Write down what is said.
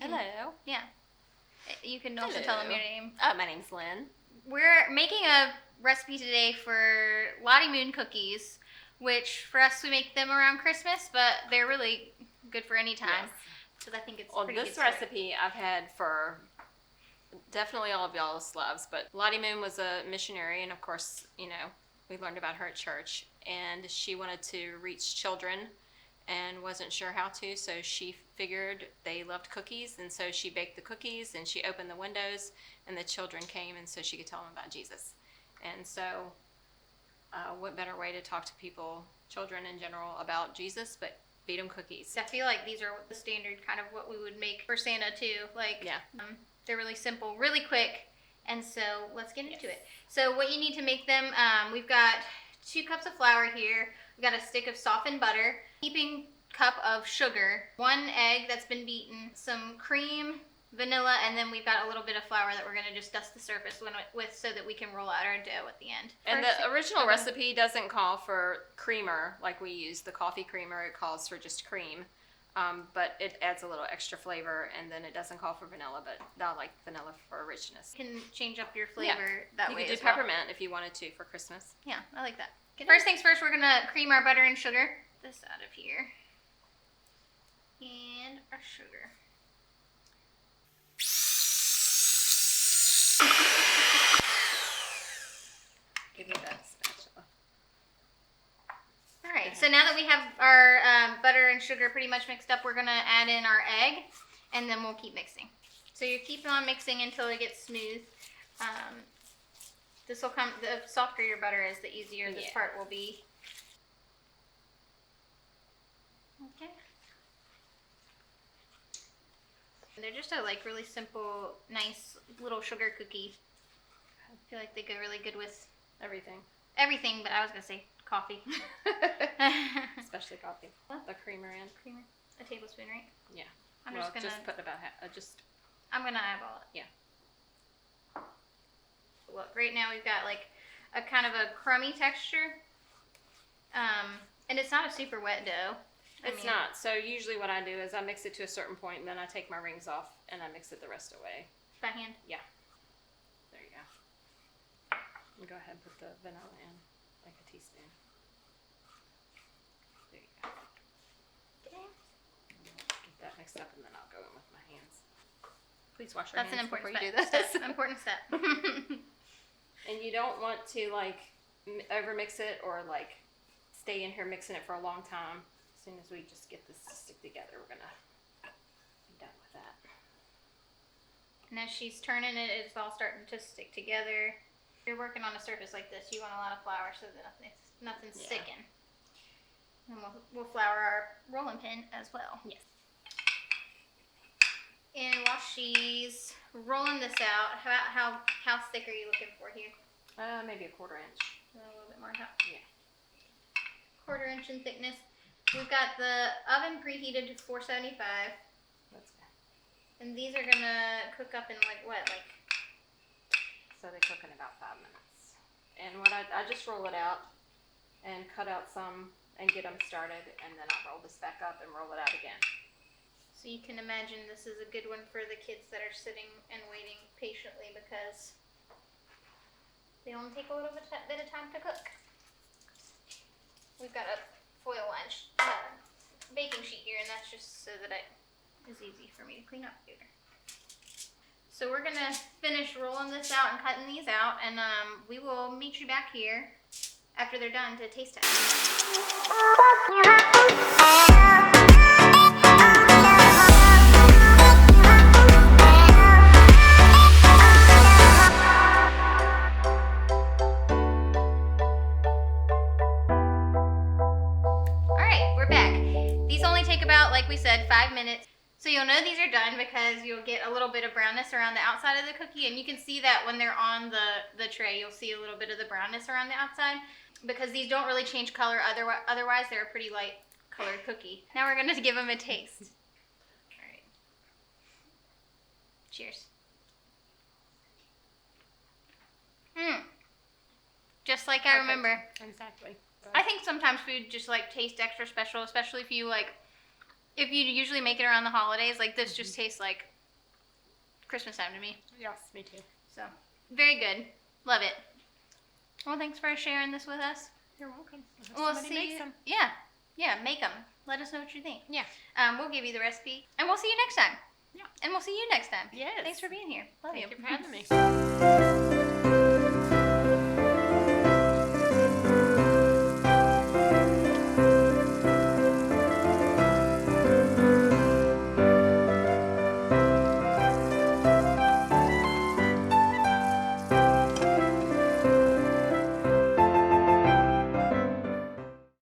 Hello. Yeah. You can also tell them your name. My name's Lynn. We're making a recipe today for Lottie Moon cookies, which for us we make them around Christmas, but they're really good for any time. Yes. So I think it's Well, pretty this good recipe I've had for definitely all of y'all's loves, but Lottie Moon was a missionary, and of course, we learned about her at church, and she wanted to reach children and wasn't sure how to, so she figured they loved cookies, and so she baked the cookies and she opened the windows and the children came, and so she could tell them about Jesus. And so what better way to talk to people, children in general, about Jesus, but feed them cookies. I feel like these are the standard kind of what we would make for Santa too. They're really simple, really quick, and so let's get into it. So what you need to make them, we've got 2 cups of flour here. We've got a stick of softened butter, heaping cup of sugar, 1 egg that's been beaten, some cream, vanilla, and then we've got a little bit of flour that we're going to just dust the surface with so that we can roll out our dough at the end. And the original recipe doesn't call for creamer like we use, the coffee creamer. It calls for just cream, but it adds a little extra flavor, and then it doesn't call for vanilla, but I like vanilla for richness. You can change up your flavor that way. You could do peppermint if you wanted to for Christmas. Yeah, I like that. First things first, we're going to cream our butter and sugar. This out of here. And our sugar. Give me that spatula. Alright, so now that we have our butter and sugar pretty much mixed up, we're going to add in our egg, and then we'll keep mixing. So you keep on mixing until it gets smooth. This will come, the softer your butter is, the easier this part will be. Okay. They're just a really simple, nice little sugar cookie. I feel like they go really good with everything. Everything, but I was gonna say coffee. Especially coffee. The creamer in. Creamer. A tablespoon, right? Yeah. I'm just put about half. I'm gonna eyeball it. Yeah. Look, right now we've got like a kind of a crummy texture, and it's not a super wet dough. It's not. So usually what I do is I mix it to a certain point, and then I take my rings off and I mix it the rest away. By hand? Yeah. There you go. And go ahead and put the vanilla in, like a teaspoon. There you go. Okay. Get that mixed up, and then I'll go in with my hands. Please wash your hands before you do this. this. That's an important step. And you don't want to over mix it or stay in here mixing it for a long time. As soon as we just get this to stick together, we're gonna be done with that. And as she's turning it, it's all starting to stick together. If you're working on a surface like this, you want a lot of flour so that nothing's sticking. And we'll flour our rolling pin as well. Yes. And while she's rolling this out, how thick are you looking for here? Maybe a 1/4 inch. A little bit more. Yeah. 1/4 inch in thickness. We've got the oven preheated to 475. That's good. And these are gonna cook up in So they cook in about 5 minutes. And what I just roll it out and cut out some and get them started, and then I'll roll this back up and roll it out again. So you can imagine this is a good one for the kids that are sitting and waiting patiently because they only take a little bit of time to cook. We've got a foil lunch baking sheet here, and that's just so that it is easy for me to clean up later. So we're gonna finish rolling this out and cutting these out, and we will meet you back here after they're done to taste test. Like we said, 5 minutes. So you'll know these are done because you'll get a little bit of brownness around the outside of the cookie, and you can see that when they're on the tray, you'll see a little bit of the brownness around the outside because these don't really change color. Otherwise, they're a pretty light colored cookie. Now we're going to give them a taste. All right. Cheers. Just like I remember. Exactly. I think sometimes food just tastes extra special, especially if you if you usually make it around the holidays, like this just tastes like Christmas time to me. Yes, me too. So, very good. Love it. Well, thanks for sharing this with us. You're welcome. We'll see you. Yeah. Yeah, make them. Let us know what you think. Yeah. We'll give you the recipe. And we'll see you next time. Yeah. And we'll see you next time. Yes. Thanks for being here. Love you. Thank you for having me.